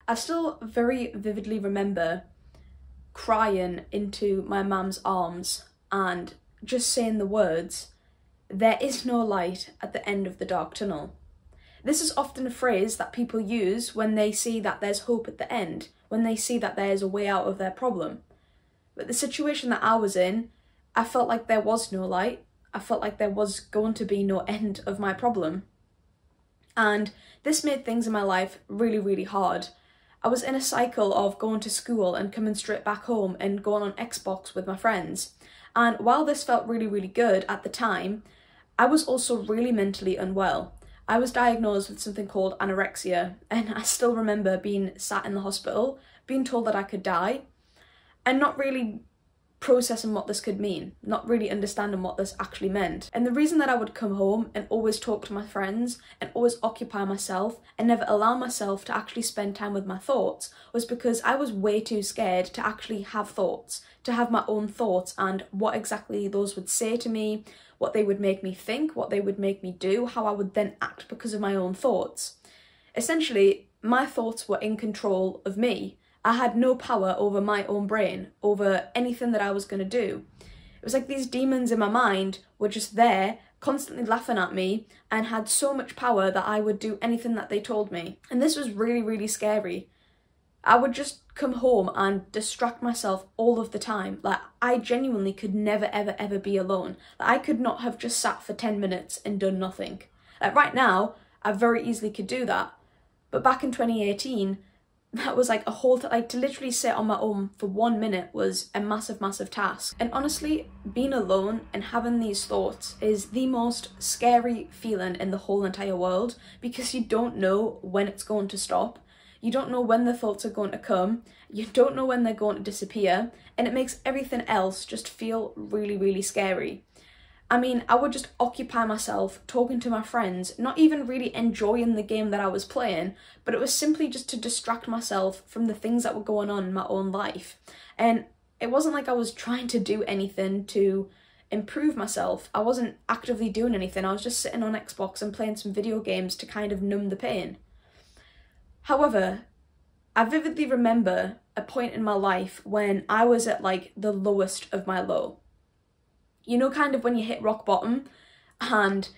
I still very vividly remember crying into my mum's arms and just saying the words, "There is no light at the end of the dark tunnel." This is often a phrase that people use when they see that there's hope at the end, when they see that there's a way out of their problem. But the situation that I was in, I felt like there was no light. I felt like there was going to be no end of my problem. And this made things in my life really, really hard. I was in a cycle of going to school and coming straight back home and going on Xbox with my friends. And while this felt really, really good at the time, I was also really mentally unwell. I was diagnosed with something called anorexia, and I still remember being sat in the hospital, being told that I could die, and not really processing what this could mean, not really understanding what this actually meant. And the reason that I would come home and always talk to my friends and always occupy myself and never allow myself to actually spend time with my thoughts was because I was way too scared to actually have thoughts, to have my own thoughts and what exactly those would say to me, what they would make me think, what they would make me do, how I would then act because of my own thoughts. Essentially, my thoughts were in control of me. I had no power over my own brain, over anything that I was going to do. It was like these demons in my mind were just there, constantly laughing at me, and had so much power that I would do anything that they told me. And this was really, really scary. I would just come home and distract myself all of the time. Like, I genuinely could never, ever, ever be alone. Like, I could not have just sat for 10 minutes and done nothing. Like, right now, I very easily could do that. But back in 2018, that was like a whole like to literally sit on my own for 1 minute was a massive, massive task. And honestly, being alone and having these thoughts is the most scary feeling in the whole entire world, because you don't know when it's going to stop. You don't know when the thoughts are going to come. You don't know when they're going to disappear. And it makes everything else just feel really, really scary. I mean, I would just occupy myself talking to my friends, not even really enjoying the game that I was playing, but it was simply just to distract myself from the things that were going on in my own life. And it wasn't like I was trying to do anything to improve myself. I wasn't actively doing anything. I was just sitting on Xbox and playing some video games to kind of numb the pain. However, I vividly remember a point in my life when I was at like the lowest of my low. You know, kind of when you hit rock bottom and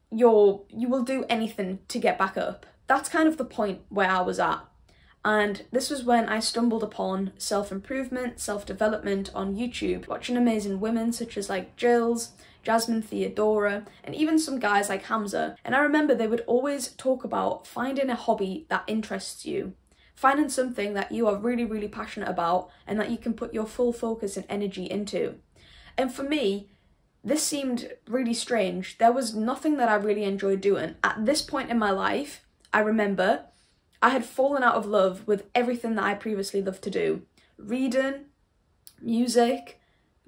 you will do anything to get back up. That's kind of the point where I was at. And this was when I stumbled upon self-improvement, self-development on YouTube, watching amazing women such as like Jills, Jasmine Theodora, and even some guys like Hamza. And I remember they would always talk about finding a hobby that interests you, finding something that you are really, really passionate about and that you can put your full focus and energy into. And for me, this seemed really strange. There was nothing that I really enjoyed doing. At this point in my life, I remember I had fallen out of love with everything that I previously loved to do. Reading, music,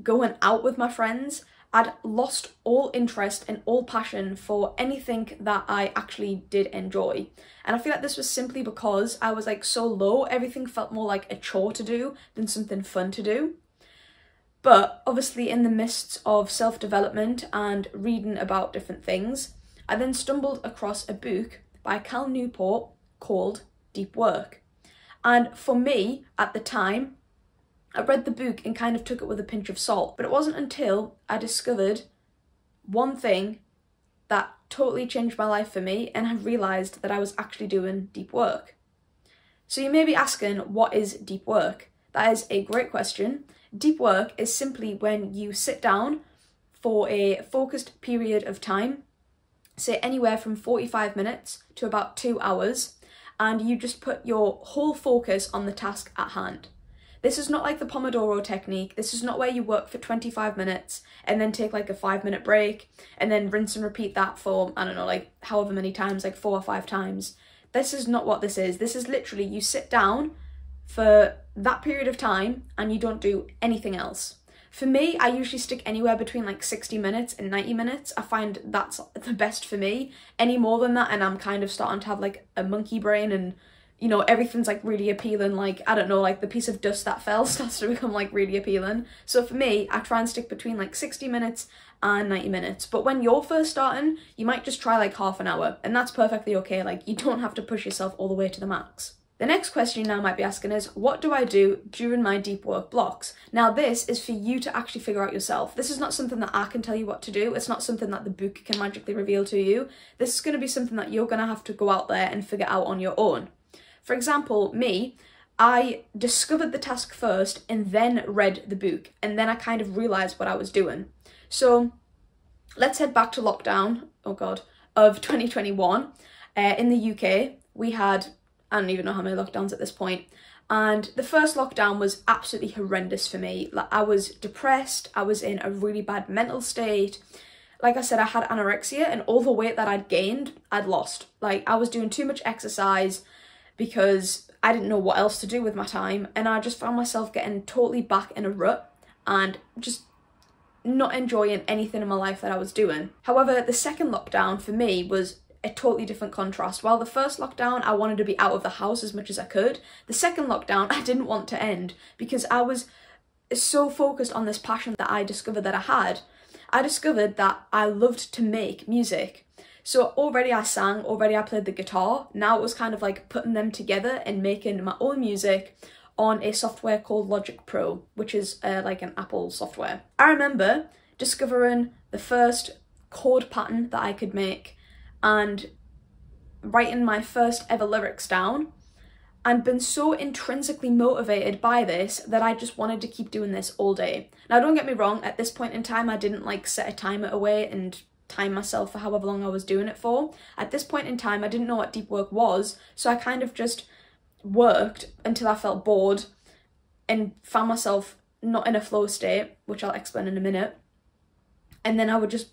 going out with my friends. I'd lost all interest and all passion for anything that I actually did enjoy. And I feel like this was simply because I was like so low, everything felt more like a chore to do than something fun to do. But obviously in the midst of self-development and reading about different things, I then stumbled across a book by Cal Newport called Deep Work. And for me, at the time, I read the book and kind of took it with a pinch of salt. But it wasn't until I discovered one thing that totally changed my life for me, and I realised that I was actually doing deep work. So you may be asking, what is deep work? That is a great question. Deep work is simply when you sit down for a focused period of time, say anywhere from 45 minutes to about 2 hours, and you just put your whole focus on the task at hand. This is not like the Pomodoro technique. This is not where you work for 25 minutes and then take like a 5-minute break and then rinse and repeat that for, I don't know, like however many times, like 4 or 5 times. This is not what this is. This is literally you sit down for that period of time and you don't do anything else. For me, I usually stick anywhere between like 60 minutes and 90 minutes. I find that's the best for me. Any more than that and I'm kind of starting to have like a monkey brain and, you know, everything's like really appealing. Like, I don't know, like the piece of dust that fell starts to become like really appealing. So for me, I try and stick between like 60 minutes and 90 minutes. But when you're first starting, you might just try like half an hour and that's perfectly okay. Like you don't have to push yourself all the way to the max. The next question you now might be asking is, what do I do during my deep work blocks? Now this is for you to actually figure out yourself. This is not something that I can tell you what to do. It's not something that the book can magically reveal to you. This is going to be something that you're going to have to go out there and figure out on your own. For example, me, I discovered the task first and then read the book, and then I kind of realised what I was doing. So let's head back to lockdown, oh God, of 2021. In the UK, we had, I don't even know how many lockdowns at this point. And the first lockdown was absolutely horrendous for me. Like, I was depressed. I was in a really bad mental state. Like I said, I had anorexia, and all the weight that I'd gained, I'd lost. Like, I was doing too much exercise because I didn't know what else to do with my time. And I just found myself getting totally back in a rut and just not enjoying anything in my life that I was doing. However, the second lockdown for me was a totally different contrast. While the first lockdown, I wanted to be out of the house as much as I could, the second lockdown, I didn't want to end because I was so focused on this passion that I discovered that I had. I discovered that I loved to make music. So already I sang, already I played the guitar. Now it was kind of like putting them together and making my own music on a software called Logic Pro, which is like an Apple software. I remember discovering the first chord pattern that I could make and writing my first ever lyrics down, and been so intrinsically motivated by this that I just wanted to keep doing this all day. Now don't get me wrong, at this point in time I didn't like set a timer away and time myself for however long I was doing it for. At this point in time I didn't know what deep work was, so I kind of just worked until I felt bored and found myself not in a flow state, which I'll explain in a minute, and then I would just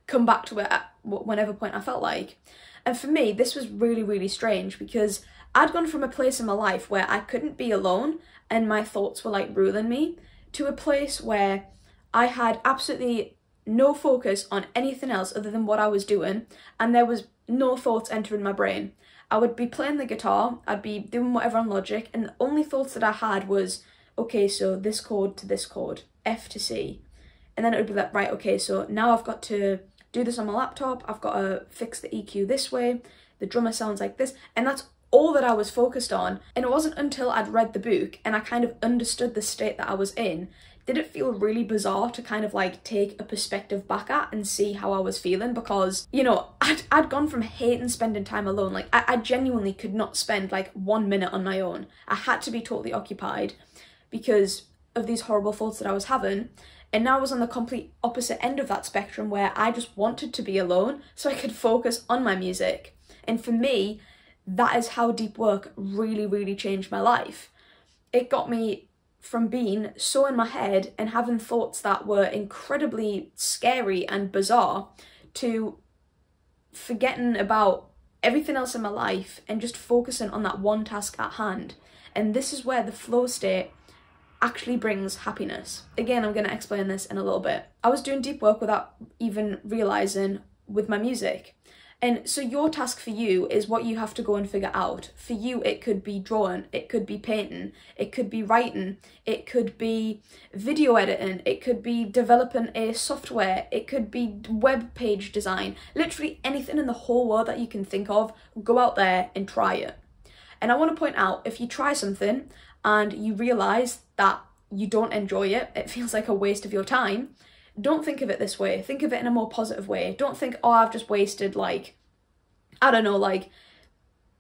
come back to it at whenever point I felt like. And for me, this was really, really strange because I'd gone from a place in my life where I couldn't be alone and my thoughts were like ruling me, to a place where I had absolutely no focus on anything else other than what I was doing, and there was no thoughts entering my brain. I would be playing the guitar, I'd be doing whatever on Logic, and the only thoughts that I had was, okay, so this chord to this chord, F to C. And then it would be like, right, okay, so now I've got to do this on my laptop, I've got to fix the EQ this way, the drummer sounds like this, and that's all that I was focused on. And it wasn't until I'd read the book and I kind of understood the state that I was in, did it feel really bizarre to kind of like take a perspective back at and see how I was feeling, because, you know, I'd gone from hating spending time alone. Like, I genuinely could not spend like 1 minute on my own. I had to be totally occupied because of these horrible thoughts that I was having. And now I was on the complete opposite end of that spectrum where I just wanted to be alone so I could focus on my music. And for me, that is how deep work really, really changed my life. It got me from being so in my head and having thoughts that were incredibly scary and bizarre to forgetting about everything else in my life and just focusing on that one task at hand. And this is where the flow state actually brings happiness. Again, I'm going to explain this in a little bit. I was doing deep work without even realising with my music. And so your task for you is what you have to go and figure out. For you, it could be drawing, it could be painting, it could be writing, it could be video editing, it could be developing a software, it could be web page design, literally anything in the whole world that you can think of, go out there and try it. And I want to point out, if you try something and you realise that you don't enjoy it, it feels like a waste of your time, don't think of it this way. Think of it in a more positive way. Don't think, oh, I've just wasted like, I don't know, like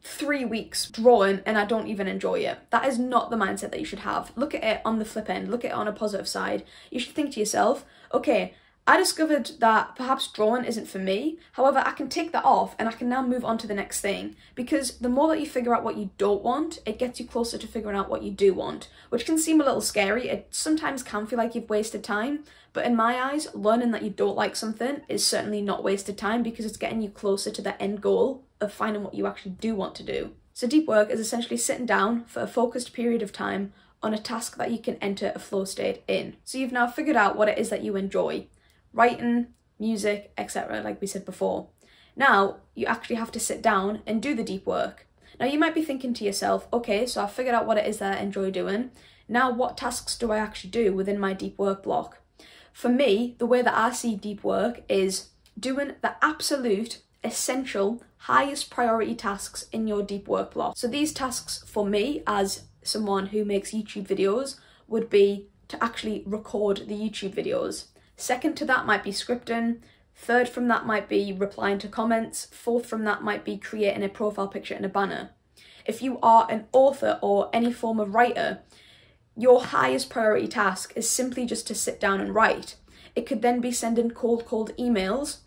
3 weeks drawing and I don't even enjoy it. That is not the mindset that you should have. Look at it on the flip end. Look at it on a positive side. You should think to yourself, okay, I discovered that perhaps drawing isn't for me. However, I can take that off and I can now move on to the next thing. Because the more that you figure out what you don't want, it gets you closer to figuring out what you do want, which can seem a little scary. It sometimes can feel like you've wasted time. But in my eyes, learning that you don't like something is certainly not wasted time, because it's getting you closer to the end goal of finding what you actually do want to do. So deep work is essentially sitting down for a focused period of time on a task that you can enter a flow state in. So you've now figured out what it is that you enjoy. Writing, music, etc., like we said before. Now, you actually have to sit down and do the deep work. Now, you might be thinking to yourself, okay, so I've figured out what it is that I enjoy doing. Now, what tasks do I actually do within my deep work block? For me, the way that I see deep work is doing the absolute essential, highest priority tasks in your deep work block. So these tasks for me, as someone who makes YouTube videos, would be to actually record the YouTube videos. Second to that might be scripting. Third from that might be replying to comments. Fourth from that might be creating a profile picture and a banner. If you are an author or any form of writer, your highest priority task is simply just to sit down and write. It could then be sending cold emails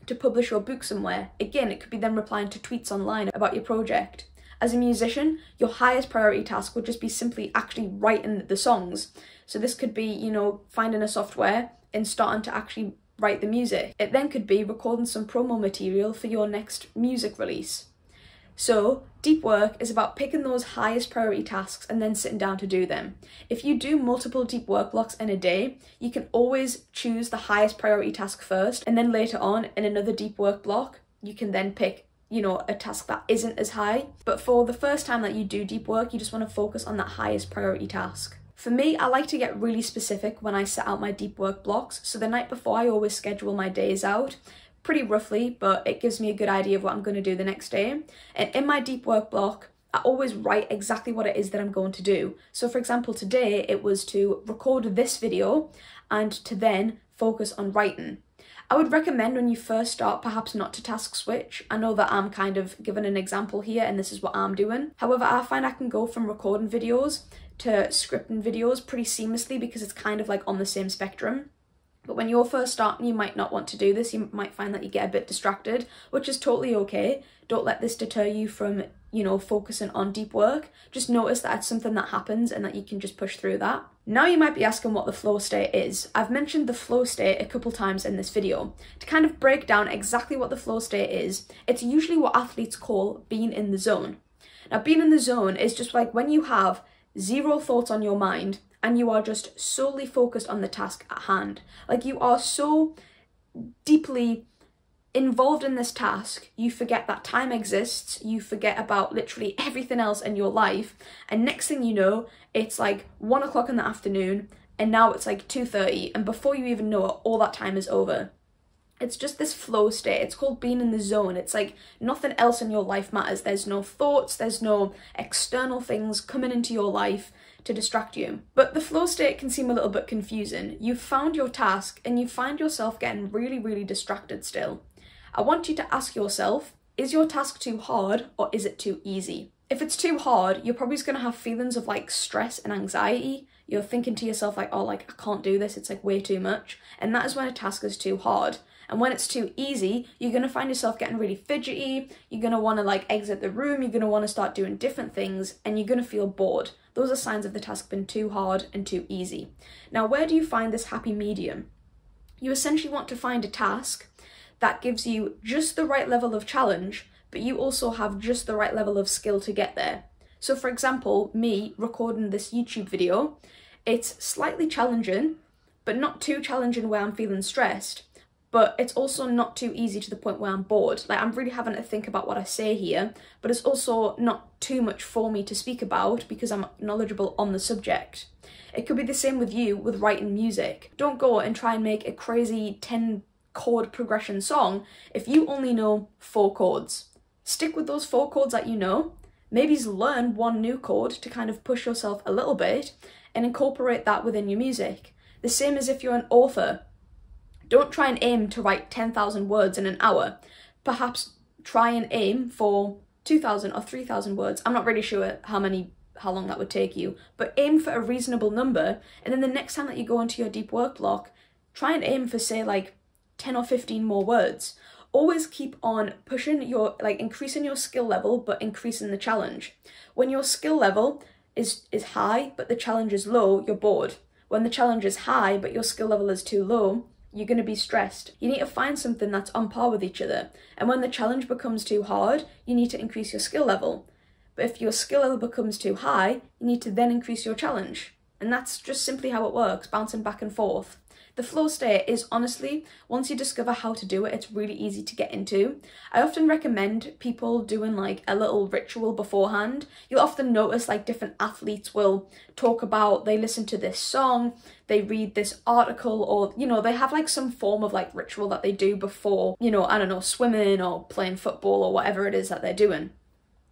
to publish your book somewhere. Again, it could be then replying to tweets online about your project. As a musician, your highest priority task would just be simply actually writing the songs. So this could be, you know, finding a software and starting to actually write the music. It then could be recording some promo material for your next music release. So deep work is about picking those highest priority tasks and then sitting down to do them. If you do multiple deep work blocks in a day, you can always choose the highest priority task first, and then later on in another deep work block, you can then pick, you know, a task that isn't as high. But for the first time that you do deep work, you just want to focus on that highest priority task. For me, I like to get really specific when I set out my deep work blocks. So the night before, I always schedule my days out pretty roughly, but it gives me a good idea of what I'm going to do the next day. And in my deep work block, I always write exactly what it is that I'm going to do. So for example, today it was to record this video and to then focus on writing. I would recommend when you first start perhaps not to task switch. I know that I'm kind of giving an example here and this is what I'm doing. However, I find I can go from recording videos to scripting videos pretty seamlessly because it's kind of like on the same spectrum. But when you're first starting, you might not want to do this. You might find that you get a bit distracted, which is totally okay. Don't let this deter you from, you know, focusing on deep work. Just notice that it's something that happens and that you can just push through that. Now you might be asking what the flow state is. I've mentioned the flow state a couple times in this video. To kind of break down exactly what the flow state is, it's usually what athletes call being in the zone. Now, being in the zone is just like when you have zero thoughts on your mind and you are just solely focused on the task at hand. Like you are so deeply involved in this task, you forget that time exists, you forget about literally everything else in your life, and next thing you know, it's like 1 o'clock in the afternoon, and now it's like 2:30, and before you even know it, all that time is over. It's just this flow state. It's called being in the zone. It's like nothing else in your life matters. There's no thoughts, there's no external things coming into your life to distract you. But the flow state can seem a little bit confusing. You've found your task and you find yourself getting really distracted still. I want you to ask yourself, is your task too hard or is it too easy? If it's too hard, you're probably just going to have feelings of like stress and anxiety. You're thinking to yourself like, oh, like I can't do this. It's like way too much. And that is when a task is too hard. And when it's too easy, you're going to find yourself getting really fidgety. You're going to want to like exit the room. You're going to want to start doing different things and you're going to feel bored. Those are signs of the task being too hard and too easy. Now, where do you find this happy medium? You essentially want to find a task that gives you just the right level of challenge, but you also have just the right level of skill to get there. So for example, me recording this YouTube video, it's slightly challenging, but not too challenging where I'm feeling stressed. But it's also not too easy to the point where I'm bored. Like I'm really having to think about what I say here, but it's also not too much for me to speak about because I'm knowledgeable on the subject. It could be the same with you with writing music. Don't go and try and make a crazy 10 chord progression song if you only know 4 chords. Stick with those 4 chords that you know. Maybe learn one new chord to kind of push yourself a little bit and incorporate that within your music. The same as if you're an author. Don't try and aim to write 10,000 words in an hour. Perhaps try and aim for 2,000 or 3,000 words. I'm not really sure how long that would take you, but aim for a reasonable number. And then the next time that you go into your deep work block, try and aim for say like 10 or 15 more words. Always keep on pushing your, like increasing your skill level, but increasing the challenge. When your skill level is high, but the challenge is low, you're bored. When the challenge is high, but your skill level is too low, you're going to be stressed. You need to find something that's on par with each other. And when the challenge becomes too hard, you need to increase your skill level. But if your skill level becomes too high, you need to then increase your challenge. And that's just simply how it works, bouncing back and forth. The flow state is honestly, once you discover how to do it, it's really easy to get into. I often recommend people doing like a little ritual beforehand. You'll often notice like different athletes will talk about, they listen to this song, they read this article, or, you know, they have like some form of like ritual that they do before, you know, I don't know, swimming or playing football or whatever it is that they're doing.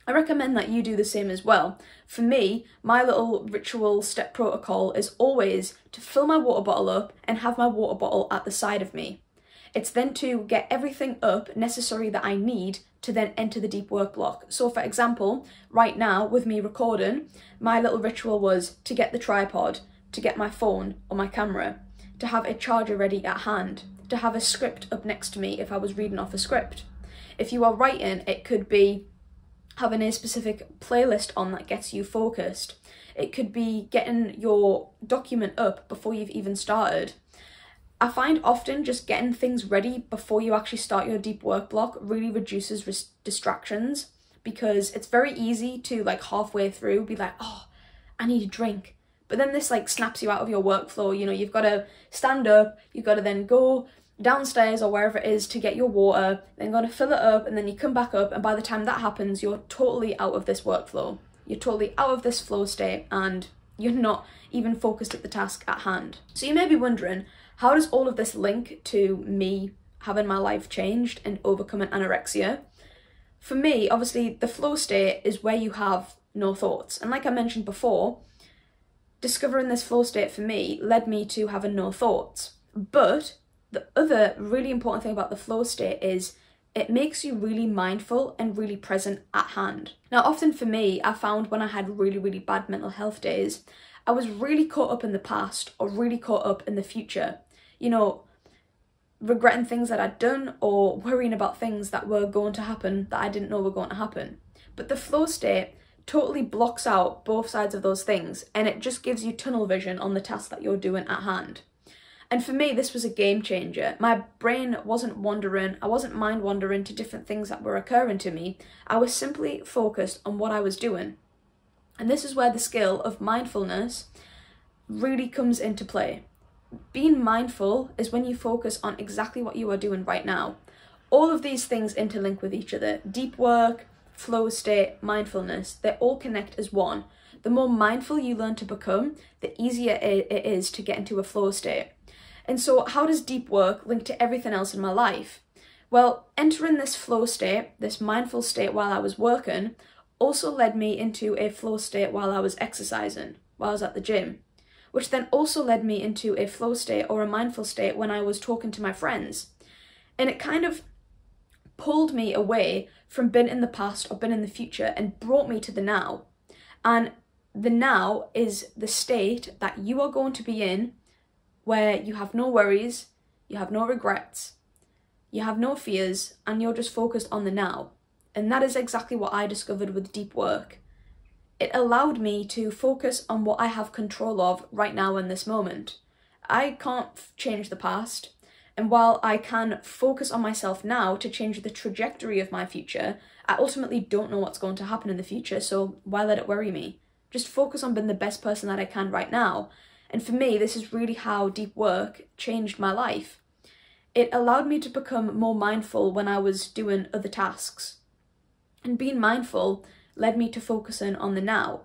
I recommend that you do the same as well. For me, my little ritual step protocol is always to fill my water bottle up and have my water bottle at the side of me. It's then to get everything up necessary that I need to then enter the deep work block. So for example, right now with me recording, my little ritual was to get the tripod, to get my phone or my camera, to have a charger ready at hand, to have a script up next to me if I was reading off a script. If you are writing, it could be having a specific playlist on that gets you focused. It could be getting your document up before you've even started. I find often just getting things ready before you actually start your deep work block really reduces distractions, because it's very easy to like halfway through be like, oh, I need a drink. But then this like snaps you out of your workflow. You know, you've got to stand up, you've got to then go downstairs or wherever it is to get your water, then got to fill it up, and then you come back up, and by the time that happens, you're totally out of this workflow. You're totally out of this flow state, and you're not even focused at the task at hand. So you may be wondering, how does all of this link to me having my life changed and overcoming anorexia? For me, obviously, the flow state is where you have no thoughts. And like I mentioned before, discovering this flow state for me led me to having no thoughts. But the other really important thing about the flow state is it makes you really mindful and really present at hand. Now, often for me, I found when I had really, really bad mental health days, I was really caught up in the past or really caught up in the future. You know, regretting things that I'd done or worrying about things that were going to happen that I didn't know were going to happen. But the flow state totally blocks out both sides of those things, and it just gives you tunnel vision on the task that you're doing at hand. And for me, this was a game changer. My brain wasn't wandering, I wasn't mind wandering to different things that were occurring to me. I was simply focused on what I was doing. And this is where the skill of mindfulness really comes into play. Being mindful is when you focus on exactly what you are doing right now. All of these things interlink with each other. Deep work, flow state, mindfulness, they all connect as one. The more mindful you learn to become, the easier it is to get into a flow state. And so how does deep work link to everything else in my life? Well, entering this flow state, this mindful state while I was working, also led me into a flow state while I was exercising, while I was at the gym, which then also led me into a flow state or a mindful state when I was talking to my friends. And it kind of pulled me away from being in the past or being in the future and brought me to the now. And the now is the state that you are going to be in, where you have no worries, you have no regrets, you have no fears, and you're just focused on the now. And that is exactly what I discovered with deep work. It allowed me to focus on what I have control of right now in this moment. I can't change the past, and while I can focus on myself now to change the trajectory of my future, I ultimately don't know what's going to happen in the future, so why let it worry me? Just focus on being the best person that I can right now. And for me, this is really how deep work changed my life. It allowed me to become more mindful when I was doing other tasks. And being mindful led me to focusing on the now.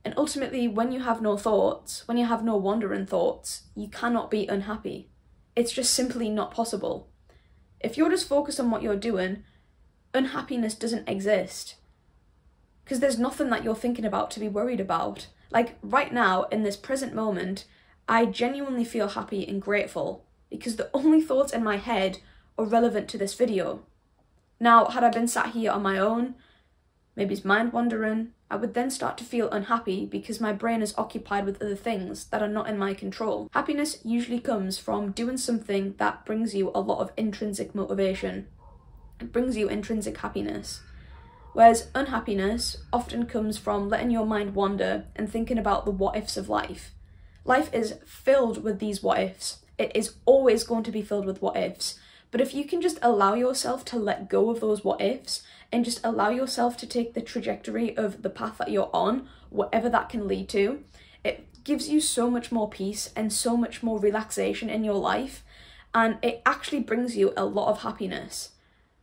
And ultimately, when you have no thoughts, when you have no wandering thoughts, you cannot be unhappy. It's just simply not possible. If you're just focused on what you're doing, unhappiness doesn't exist. Because there's nothing that you're thinking about to be worried about. Like right now, in this present moment, I genuinely feel happy and grateful because the only thoughts in my head are relevant to this video. Now, had I been sat here on my own, maybe it's mind wandering, I would then start to feel unhappy because my brain is occupied with other things that are not in my control. Happiness usually comes from doing something that brings you a lot of intrinsic motivation. It brings you intrinsic happiness. Whereas unhappiness often comes from letting your mind wander and thinking about the what-ifs of life. Life is filled with these what-ifs. It is always going to be filled with what-ifs. But if you can just allow yourself to let go of those what-ifs and just allow yourself to take the trajectory of the path that you're on, whatever that can lead to, it gives you so much more peace and so much more relaxation in your life, and it actually brings you a lot of happiness.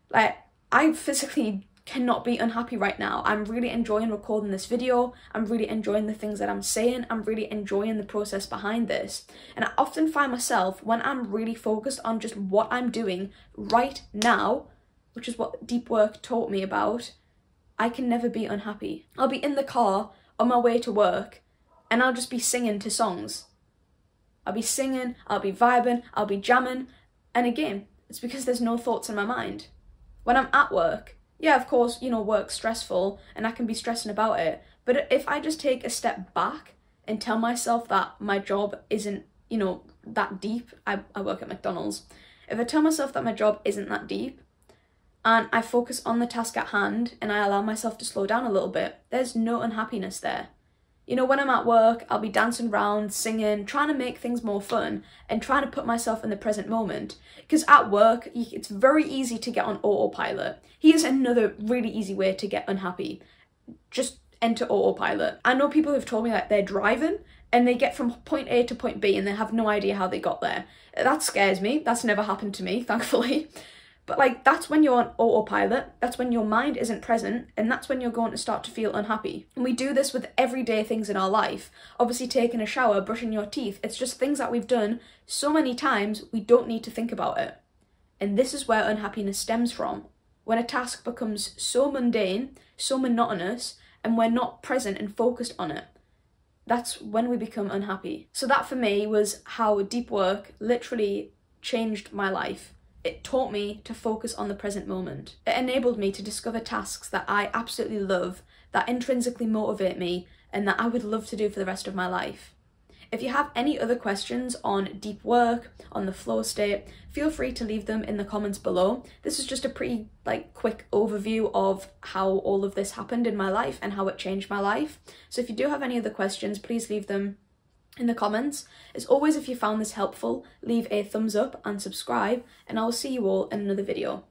Like, I physically cannot be unhappy right now. I'm really enjoying recording this video. I'm really enjoying the things that I'm saying. I'm really enjoying the process behind this. And I often find myself, when I'm really focused on just what I'm doing right now, which is what deep work taught me about, I can never be unhappy. I'll be in the car on my way to work and I'll just be singing to songs. I'll be singing, I'll be vibing, I'll be jamming. And again, it's because there's no thoughts in my mind. When I'm at work, yeah, of course, you know, work's stressful and I can be stressing about it. But if I just take a step back and tell myself that my job isn't, you know, that deep, I work at McDonald's. If I tell myself that my job isn't that deep and I focus on the task at hand and I allow myself to slow down a little bit, there's no unhappiness there. You know, when I'm at work, I'll be dancing around, singing, trying to make things more fun and trying to put myself in the present moment. Because at work, it's very easy to get on autopilot. Here's another really easy way to get unhappy. Just enter autopilot. I know people who've told me that they're driving and they get from point A to point B and they have no idea how they got there. That scares me. That's never happened to me, thankfully. But like, that's when you're on autopilot, that's when your mind isn't present, and that's when you're going to start to feel unhappy. And we do this with everyday things in our life. Obviously taking a shower, brushing your teeth, it's just things that we've done so many times we don't need to think about it. And this is where unhappiness stems from. When a task becomes so mundane, so monotonous, and we're not present and focused on it, that's when we become unhappy. So that for me was how deep work literally changed my life. It taught me to focus on the present moment. It enabled me to discover tasks that I absolutely love, that intrinsically motivate me, and that I would love to do for the rest of my life. If you have any other questions on deep work, on the flow state, feel free to leave them in the comments below. This is just a pretty quick overview of how all of this happened in my life and how it changed my life. So if you do have any other questions, please leave them in the comments. As always, if you found this helpful, leave a thumbs up and subscribe, and I will see you all in another video.